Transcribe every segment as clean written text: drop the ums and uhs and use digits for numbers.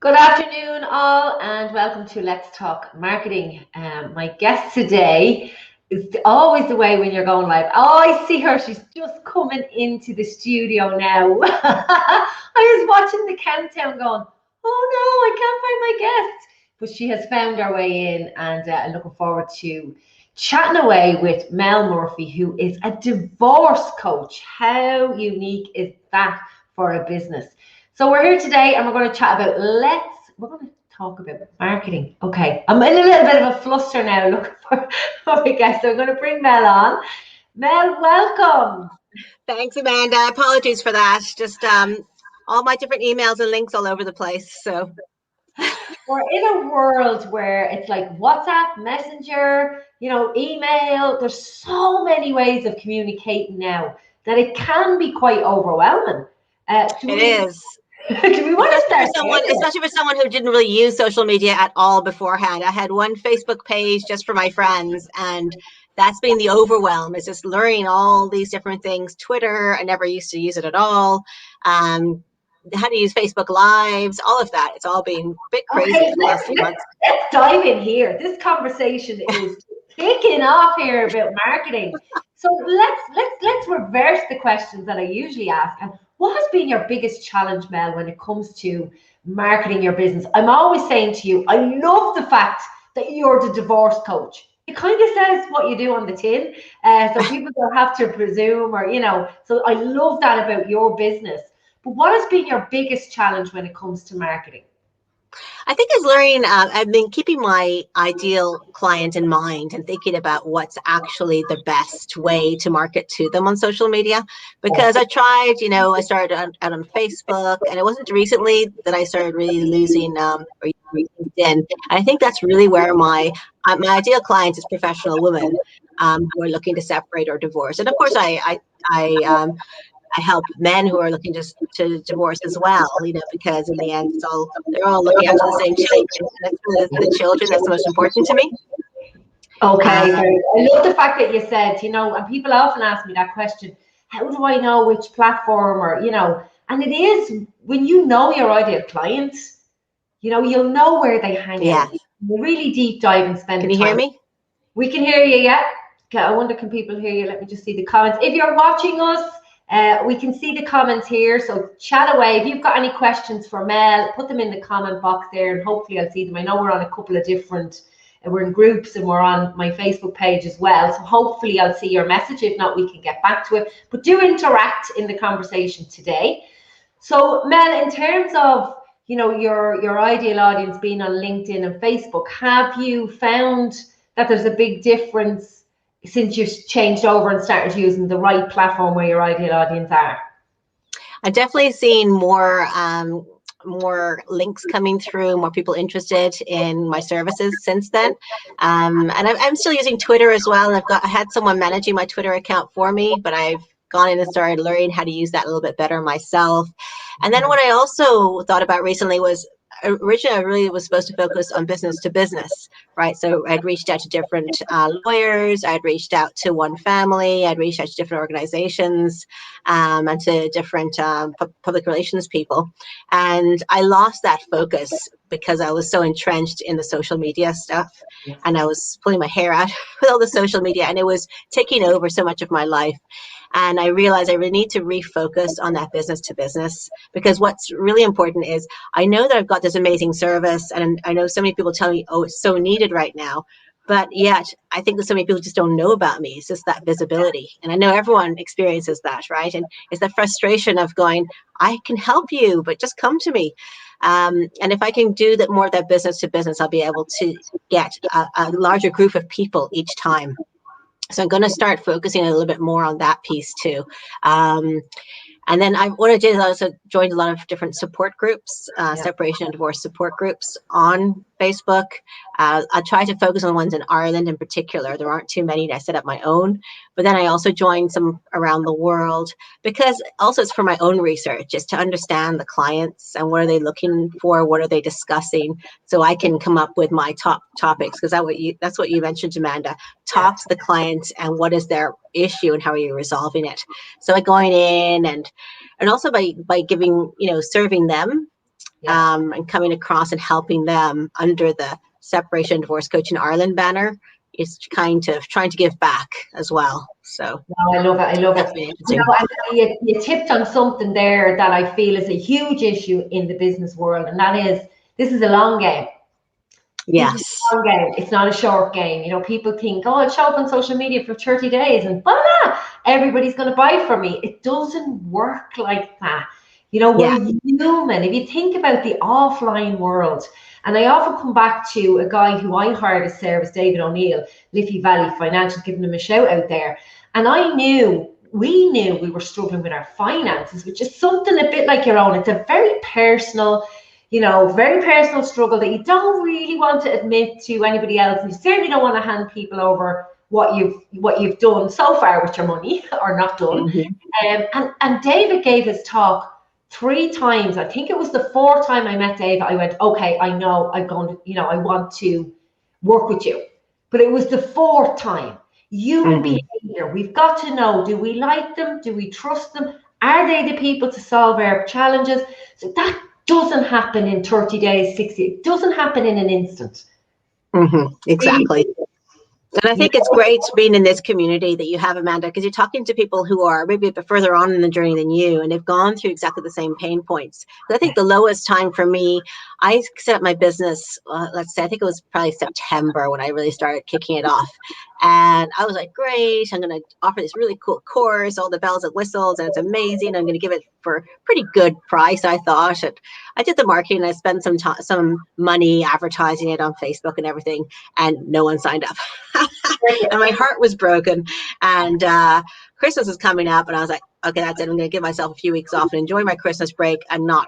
Good afternoon, all, and welcome to Let's Talk Marketing. My guest today is always the way when you're going live. Oh, I see her. She's just coming into the studio now. I was watching the countdown going, oh no, I can't find my guest. But she has found her way in, and I'm looking forward to chatting away with Mel Murphy, who is a divorce coach. How unique is that for a business? So we're here today and we're going to chat about we're going to talk about marketing. Okay, I'm in a little bit of a fluster now looking for a guest. So I'm going to bring Mel on. Mel, welcome. Thanks, Amanda. Apologies for that. Just all my different emails and links all over the place. So we're in a world where it's like WhatsApp, Messenger, email. There's so many ways of communicating now that it can be quite overwhelming. It is. Do we want to start especially for someone who didn't really use social media at all beforehand. I had one Facebook page just for my friends, and that's been the overwhelm. Is just learning all these different things. Twitter, I never used to use it at all. How to use Facebook Lives, all of that. It's all been a bit crazy for the last few months. Let's dive in here. This conversation is kicking off here about marketing. So let's reverse the questions that I usually ask. And what has been your biggest challenge, Mel, when it comes to marketing your business? I'm always saying to you, I love the fact that you're the divorce coach. It kind of says what you do on the tin, so people don't have to presume so I love that about your business. But what has been your biggest challenge when it comes to marketing? I think it's learning, I've been keeping my ideal client in mind and thinking about what's actually the best way to market to them on social media. Because I tried, I started out on Facebook, and it wasn't recently that I started really using LinkedIn. And I think that's really where my ideal client is professional women who are looking to separate or divorce. And of course, I help men who are looking to divorce as well, because in the end, they're all looking after the same children. That's the children that's the most important to me. Okay, I love the fact that you said, and people often ask me that question, how do I know which platform and it is when you know your ideal client, you'll know where they hang out. You really deep dive and spend Can the time. You hear me? We can hear you, yeah. Okay, I wonder, can people hear you? Let me just see the comments. If you're watching us, we can see the comments here, so chat away. If you've got any questions for Mel, put them in the comment box there, and hopefully I'll see them. I know we're on a couple of different, we're in groups, and we're on my Facebook page as well, so hopefully I'll see your message. If not, we can get back to it, but do interact in the conversation today. So Mel, in terms of your ideal audience being on LinkedIn and Facebook, have you found that there's a big difference since you've changed over and started using the right platform where your ideal audience are? I've definitely seen more links coming through, more people interested in my services since then. And I'm still using Twitter as well. And I had someone managing my Twitter account for me, but I've gone in and started learning how to use that a little bit better myself. And then what I also thought about recently was, originally I really was supposed to focus on business to business, right? So I'd reached out to different lawyers, I'd reached out to one family, I'd reached out to different organizations, and to different public relations people. And I lost that focus because I was so entrenched in the social media stuff, and I was pulling my hair out with all the social media, and it was taking over so much of my life. And I realized I really need to refocus on that business to business, because what's really important is I know that I've got this amazing service, and I know so many people tell me, oh, it's so needed right now. But yet I think that so many people just don't know about me. It's just that visibility. And I know everyone experiences that, right? And it's the frustration of going, I can help you, but just come to me. And if I can do that, more of that business to business, I'll be able to get a larger group of people each time. So I'm going to start focusing a little bit more on that piece too. And then what I did is I also joined a lot of different support groups, separation and divorce support groups on Facebook. I try to focus on ones in Ireland in particular. There aren't too many. I set up my own. But then I also joined some around the world, because also it's for my own research, is to understand the clients and what are they looking for, what are they discussing, so I can come up with my top topics, because that's what you mentioned, Amanda. Talk to the clients and what is their issue and how are you resolving it. So like going in and also by giving, serving them and coming across and helping them under the Separation Divorce Coach in Ireland banner is kind of trying to give back as well. So I love it. I love it. Interesting. You tipped on something there that I feel is a huge issue in the business world, and that is, this is a long game. Yes. Long game. It's not a short game. You know, people think, oh, I'll show up on social media for 30 days and blah, blah, everybody's going to buy from me. It doesn't work like that. You know, we're human. If you think about the offline world, and I often come back to a guy who I hired as service, David O'Neill, Liffey Valley Financial, giving him a shout out there. And we knew we were struggling with our finances, which is something a bit like your own. It's a very personal, very personal struggle that you don't really want to admit to anybody else. And you certainly don't want to hand people over what you've done so far with your money or not done. And David gave his talk 3 times. I think it was the 4th time I met David. I went, okay, I know I'm going to, I want to work with you. But it was the 4th time. Human behavior. We've got to know, do we like them? Do we trust them? Are they the people to solve our challenges? So that doesn't happen in 30 days, 60. It doesn't happen in an instant. Exactly. And I think it's great being in this community that you have, Amanda, because you're talking to people who are maybe a bit further on in the journey than you, and they've gone through exactly the same pain points. But I think the lowest time for me, I set up my business, let's say, I think it was probably September when I really started kicking it off. And I was like, great, I'm going to offer this really cool course, all the bells and whistles, and it's amazing. I'm going to give it for a pretty good price, I thought. And I did the marketing, and I spent some money advertising it on Facebook and everything, and no one signed up. And my heart was broken. And Christmas was coming up, and I was like, okay, that's it. I'm going to give myself a few weeks off and enjoy my Christmas break and not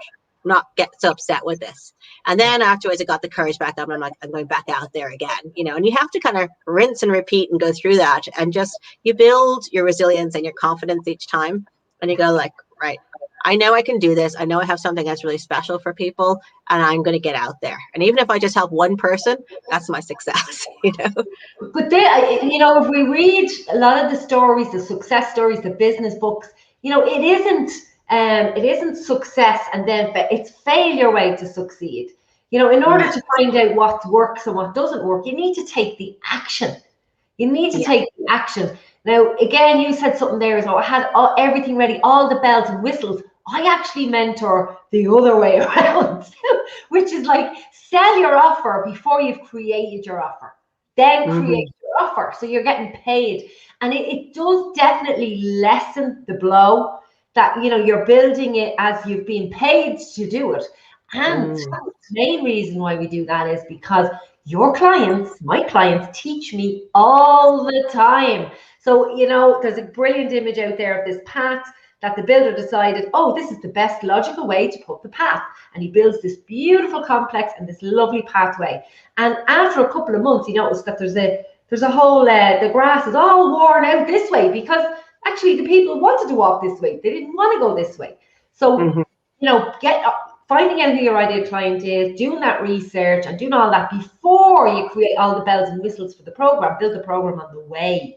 get so upset with this. And then afterwards, I got the courage back up, and I'm like, I'm going back out there again, and you have to kind of rinse and repeat and go through that. And just, you build your resilience and your confidence each time. And you go like, right, I know I can do this. I know I have something that's really special for people, and I'm going to get out there. And even if I just help one person, that's my success, But if we read a lot of the stories, the success stories, the business books, it isn't success and then it's failure way to succeed. In order to find out what works and what doesn't work, you need to take the action. You need to take the action. Now, again, you said something there as well. I had everything ready, all the bells and whistles. I actually mentor the other way around, which is like, sell your offer before you've created your offer. Then create your offer. So you're getting paid. And it does definitely lessen the blow that, you're building it as you've been paid to do it. And the main reason why we do that is because your clients, my clients, teach me all the time. So, there's a brilliant image out there of this path that the builder decided, oh, this is the best logical way to put the path. And he builds this beautiful complex and this lovely pathway. And after a couple of months, he noticed that there's a whole, the grass is all worn out this way, because actually the people wanted to walk this way. They didn't want to go this way. So, finding out who your ideal client is, doing that research and doing all that before you create all the bells and whistles for the program, build the program on the way.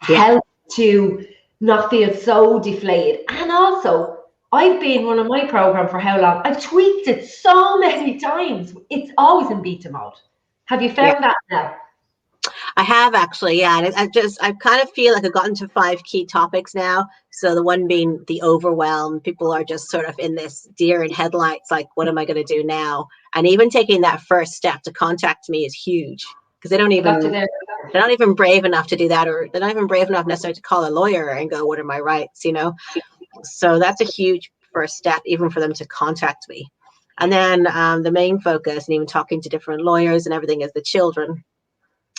Help to not feel so deflated. And also, I've been running my program for how long? I've tweaked it so many times. It's always in beta mode. Have you found that now? I have actually, and I kind of feel like I've gotten to 5 key topics now. So the one being the overwhelm. People are just sort of in this deer in headlights, like, what am I going to do now? And even taking that first step to contact me is huge, because they're not even brave enough to do that, or they're not even brave enough necessarily to call a lawyer and go, what are my rights? So that's a huge first step, even for them to contact me. And then the main focus, and even talking to different lawyers and everything, is the children.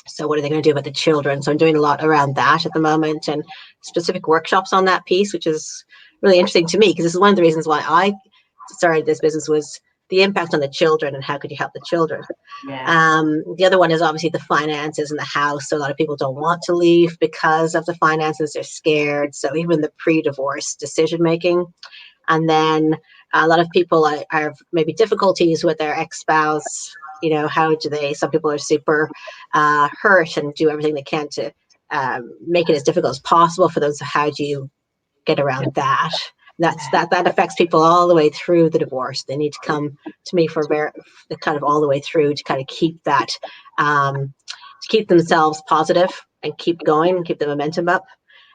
So what are they going to do about the children? So I'm doing a lot around that at the moment, and specific workshops on that piece, which is really interesting to me, because this is one of the reasons why I started this business, was the impact on the children and how could you help the children. The other one is obviously the finances and the house. So a lot of people don't want to leave because of the finances. They're scared. So even the pre-divorce decision making. And then a lot of people have maybe difficulties with their ex-spouse. How do they, some people are super hurt and do everything they can to make it as difficult as possible for those. How do you get around that? That affects people all the way through the divorce. They need to come to me for kind of all the way through to kind of keep that, to keep themselves positive and keep going and keep the momentum up.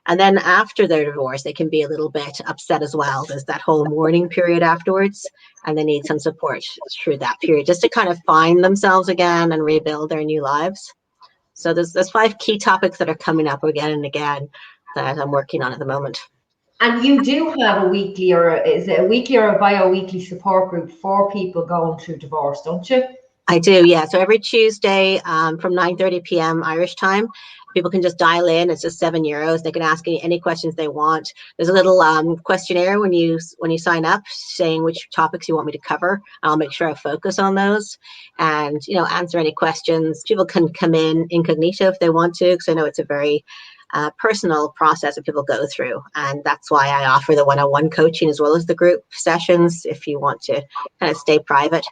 And then after their divorce, they can be a little bit upset as well. There's that whole mourning period afterwards, and they need some support through that period just to kind of find themselves again and rebuild their new lives. So there's 5 key topics that are coming up again and again that I'm working on at the moment. And you do have a weekly, or is it a weekly or a bi-weekly support group for people going through divorce, don't you? I do, yeah. So every Tuesday from 9:30 p.m. Irish time, people can just dial in. It's just €7. They can ask any questions they want. There's a little questionnaire when you sign up, saying which topics you want me to cover. I'll make sure I focus on those, and answer any questions. People can come in incognito if they want to, because I know it's a very personal process that people go through, and that's why I offer the one-on-one coaching as well as the group sessions if you want to kind of stay private.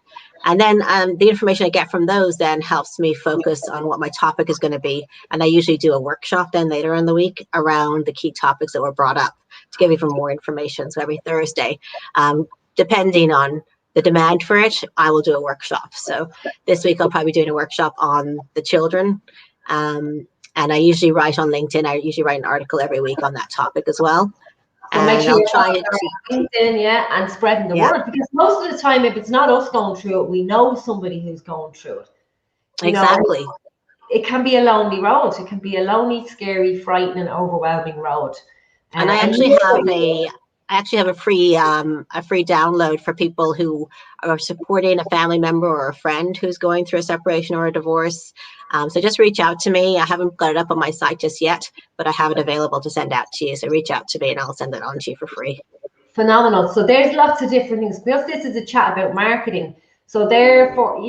And then the information I get from those then helps me focus on what my topic is going to be. And I usually do a workshop then later in the week around the key topics that were brought up to give even more information. So every Thursday, depending on the demand for it, I will do a workshop. So this week I'll probably be doing a workshop on the children. And I usually write on LinkedIn. I usually write an article every week on that topic as well. So make sure you're on LinkedIn, and spreading the word, because most of the time, if it's not us going through it, we know somebody who's going through it. Exactly. It can be a lonely road. It can be a lonely, scary, frightening, overwhelming road. And I actually have a free download for people who are supporting a family member or a friend who's going through a separation or a divorce. So just reach out to me. I haven't got it up on my site just yet, but I have it available to send out to you. So reach out to me and I'll send it on to you for free. Phenomenal. So there's lots of different things. Because this is a chat about marketing. So therefore,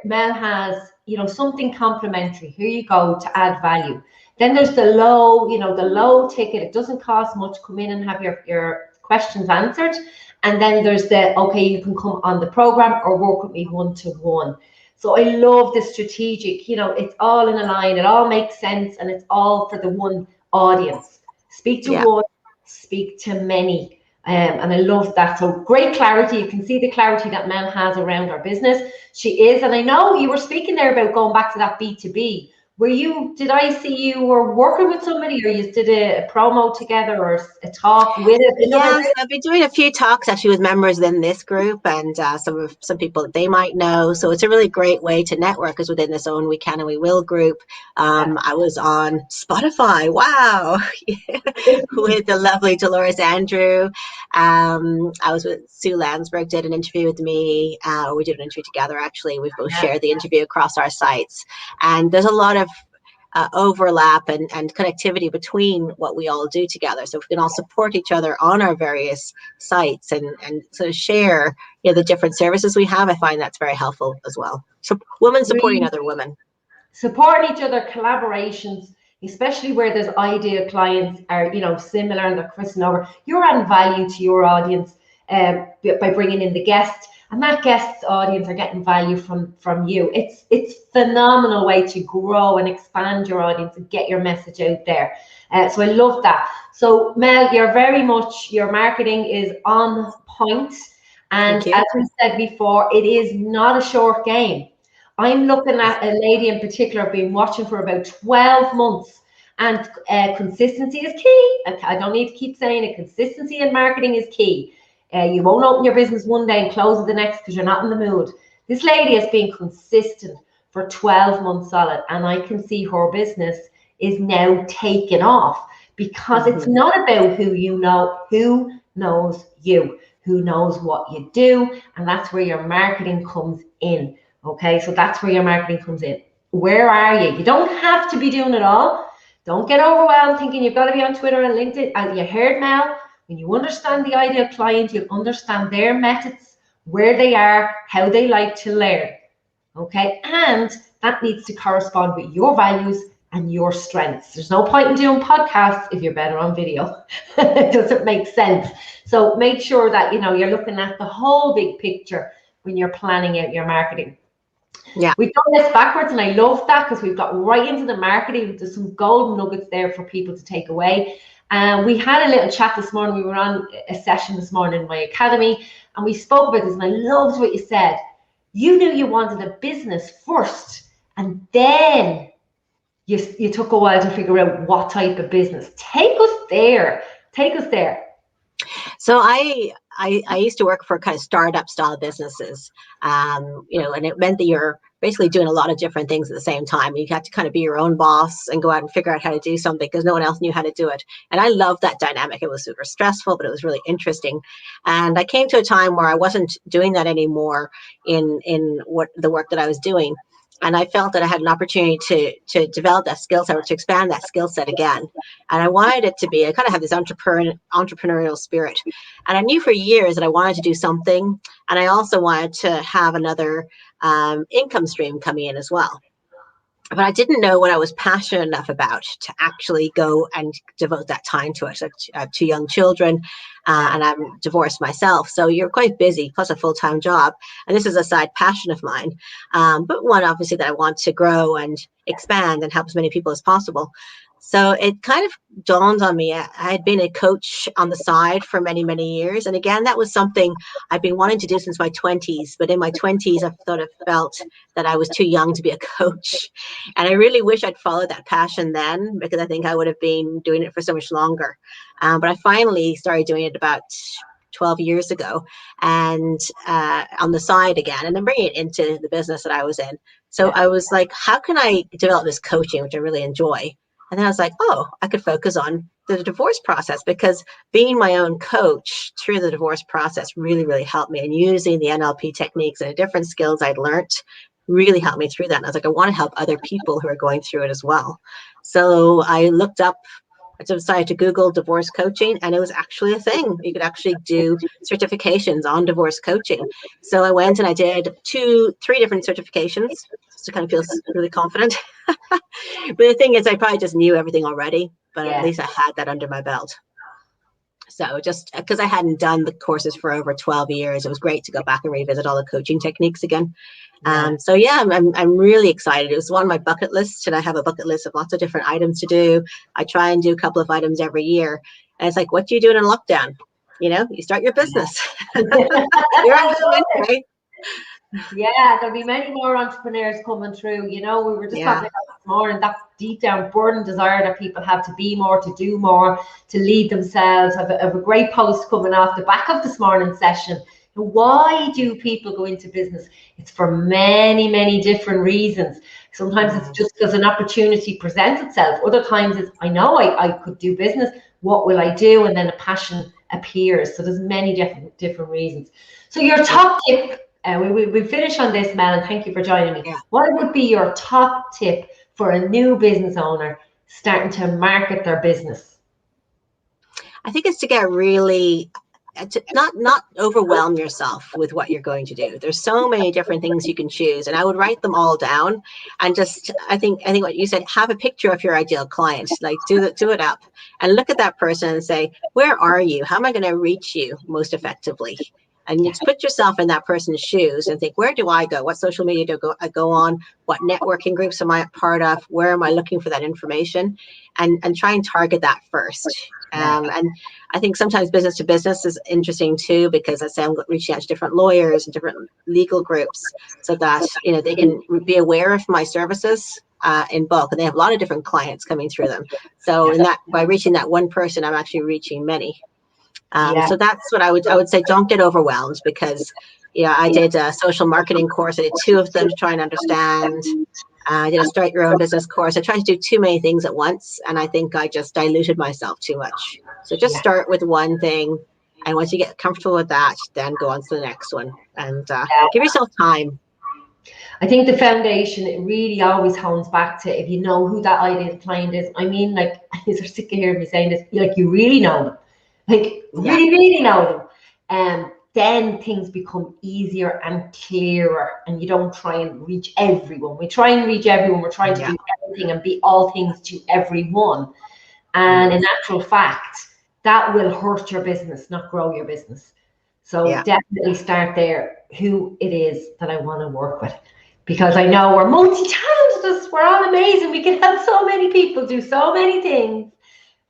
Mel has, something complimentary. Here you go to add value. Then there's the low ticket. It doesn't cost much. Come in and have your questions answered. And then there's you can come on the program or work with me one-to-one. So I love the strategic, it's all in a line. It all makes sense, and it's all for the one audience. Speak to one, speak to many. And I love that. So great clarity. You can see the clarity that Mel has around our business. She is, and I know you were speaking there about going back to that B2B. Did I see you were working with somebody, or you did a promo together or a talk with it? Yes, I've been doing a few talks actually with members in this group and some people that they might know. So it's a really great way to network, is within this Own We Can and We Will group. I was on Spotify, wow, with the lovely Dolores Andrew. I was with Sue Landsberg, did an interview with me, or we did an interview together actually. We've both shared the interview across our sites. And there's a lot of overlap and connectivity between what we all do together. So if we can all support each other on our various sites and sort of share the different services we have, I find that's very helpful as well. So women supporting other women. Supporting each other, collaborations, especially where there's ideal clients are, similar and they're crossing over. You're adding value to your audience by bringing in the guest, and that guest's audience are getting value from you. It's phenomenal way to grow and expand your audience and get your message out there. So I love that. So Mel, your marketing is on point. And as we said before, it is not a short game. I'm looking at a lady in particular I've been watching for about 12 months, and consistency is key. I don't need to keep saying it. Consistency in marketing is key. You won't open your business one day and close it the next because you're not in the mood. This lady has been consistent for 12 months solid, and I can see her business is now taking off because it's not about who you know, who knows you, who knows what you do, and that's where your marketing comes in. Okay, so that's where your marketing comes in. Where are you? You don't have to be doing it all. Don't get overwhelmed thinking you've got to be on Twitter and LinkedIn. And you heard Mel, when you understand the ideal client, you'll understand their methods, where they are, how they like to learn. Okay, and that needs to correspond with your values and your strengths. There's no point in doing podcasts if you're better on video. It doesn't make sense. So make sure that you're looking at the whole big picture when you're planning out your marketing. Yeah, we've done this backwards, and I love that because we've got right into the marketing. There's some golden nuggets there for people to take away. We had a little chat this morning. We were on a session this morning in my academy, and we spoke about this, and I loved what you said. You knew you wanted a business first, and then you took a while to figure out what type of business. Take us there. Take us there. So I used to work for kind of startup style businesses, you know, and it meant that you're basically doing a lot of different things at the same time. You had to kind of be your own boss and go out and figure out how to do something because no one else knew how to do it. And I loved that dynamic. It was super stressful, but it was really interesting. And I came to a time where I wasn't doing that anymore in what the work that I was doing. And I felt that I had an opportunity to develop that skill set or to expand that skill set again. And I wanted it to be, I kind of have this entrepreneurial spirit. And I knew for years that I wanted to do something. And I also wanted to have another income stream coming in as well. But I didn't know what I was passionate enough about to actually go and devote that time to it. I have 2 young children and I'm divorced myself. So you're quite busy, plus a full-time job. And this is a side passion of mine. But one, obviously, that I want to grow and expand and help as many people as possible. So it kind of dawned on me. I had been a coach on the side for many, many years. And again, that was something I've been wanting to do since my 20s. But in my 20s, I sort of felt that I was too young to be a coach. And I really wish I'd followed that passion then, because I think I would have been doing it for so much longer. But I finally started doing it about 12 years ago and on the side again, and then bringing it into the business that I was in. So I was like, how can I develop this coaching, which I really enjoy? And then I was like, oh, I could focus on the divorce process, because being my own coach through the divorce process really, really helped me. And using the NLP techniques and the different skills I'd learned really helped me through that. And I was like, I want to help other people who are going through it as well. So I decided to Google divorce coaching, and it was actually a thing. You could actually do certifications on divorce coaching. So I went and I did 3 different certifications just to kind of feel really confident. But the thing is, I probably just knew everything already, but at least I had that under my belt. So just because I hadn't done the courses for over 12 years, it was great to go back and revisit all the coaching techniques again. So yeah, I'm really excited. It was one of my bucket lists, and I have a bucket list of lots of different items to do. I try and do a couple of items every year. And it's like, what do you do in a lockdown? You know, you start your business. You're on the anyway. Yeah, there'll be many more entrepreneurs coming through. You know, we were just talking about this morning, that deep down burden desire that people have to be more, to do more, to lead themselves. I have a great post coming off the back of this morning's session. Why do people go into business? It's for many, many different reasons. Sometimes it's just because an opportunity presents itself. Other times it's, I know I could do business. What will I do? And then a passion appears. So there's many different reasons. So your top tip, we finish on this, Mel, and thank you for joining me. What would be your top tip for a new business owner starting to market their business? I think it's to get really, to not overwhelm yourself with what you're going to do. There's so many different things you can choose, and I would write them all down. And just, I think what you said, have a picture of your ideal client, like do it up and look at that person and say, where are you? How am I going to reach you most effectively? And you put yourself in that person's shoes and think, where do I go? What social media do I go on? What networking groups am I a part of? Where am I looking for that information? And try and target that first. And I think sometimes business to business is interesting too, because I say I'm reaching out to different lawyers and different legal groups so that, you know, they can be aware of my services in bulk, and they have a lot of different clients coming through them. So in that, by reaching that one person, I'm actually reaching many. So that's what I would say. Don't get overwhelmed, because I did a social marketing course. I did 2 of them to try and understand. I did a start your own business course. I tried to do too many things at once, and I think I just diluted myself too much. So just start with one thing, and once you get comfortable with that, then go on to the next one, and give yourself time. I think the foundation, it really always hones back to, if you know who that ideal client is. I mean, like, you're sick of hearing me saying this, like, you really know them. Like, really know them. Then things become easier and clearer, and you don't try and reach everyone. We try and reach everyone. We're trying to do everything and be all things to everyone. And in actual fact, that will hurt your business, not grow your business. So definitely start there, who it is that I want to work with. Because I know we're multi-talented, we're all amazing. We can help so many people do so many things.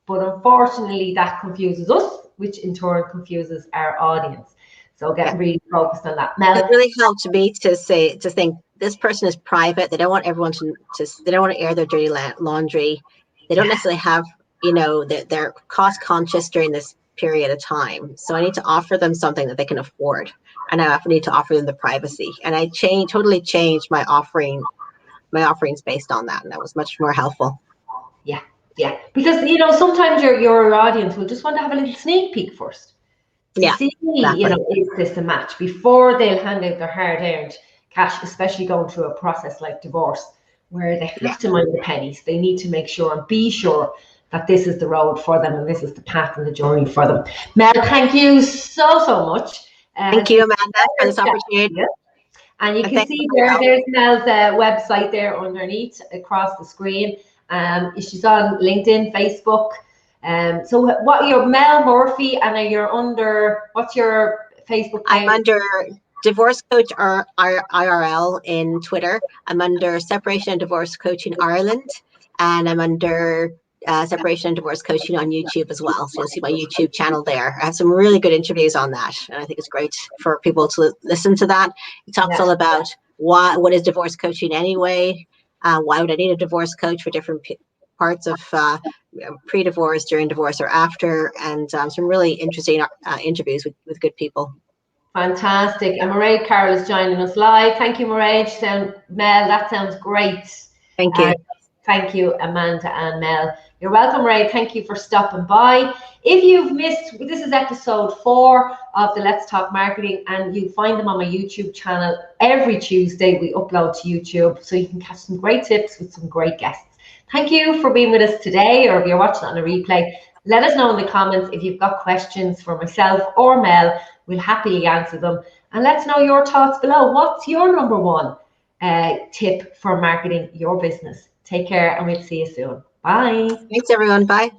But unfortunately, that confuses us, which in turn confuses our audience. So get really focused on that. Mel, it really helped me to think this person is private. They don't want everyone they don't want to air their dirty laundry. They don't necessarily have, they're cost conscious during this period of time. So I need to offer them something that they can afford. And I need to offer them the privacy. And I totally changed my offerings based on that. And that was much more helpful. Yeah. Because, sometimes your audience will just want to have a little sneak peek first. To see, exactly. Is this a match before they'll hand out their hard-earned cash, especially going through a process like divorce, where they have to mind the pennies. They need to make sure and be sure that this is the road for them and this is the path and the journey for them. Mel, thank you so much. Thank you, Amanda, for this opportunity. And you can see there's Mel's website there underneath across the screen. She's on LinkedIn, Facebook. So what you're Mel Murphy, and you're under, what's your Facebook page? I'm under Divorce Coach IRL in Twitter. I'm under Separation and Divorce Coaching Ireland, and I'm under Separation and Divorce Coaching on YouTube as well. So you'll see my YouTube channel there. I have some really good interviews on that, and I think it's great for people to listen to that. It talks all about what is divorce coaching anyway. Why would I need a divorce coach for different parts of pre-divorce, during divorce, or after, and some really interesting interviews with good people. Fantastic. And Mairead Carroll is joining us live. Thank you, Mairead. Mel, that sounds great. Thank you. Thank you, Amanda and Mel. You're welcome, Mairead. Thank you for stopping by. If you've missed, this is episode 4 of the Let's Talk Marketing, and you'll find them on my YouTube channel. Every Tuesday we upload to YouTube, so you can catch some great tips with some great guests. Thank you for being with us today, or if you're watching on a replay, let us know in the comments if you've got questions for myself or Mel. We'll happily answer them. And let's know your thoughts below. What's your number 1 tip for marketing your business? Take care, and we'll see you soon. Bye. Thanks, everyone. Bye.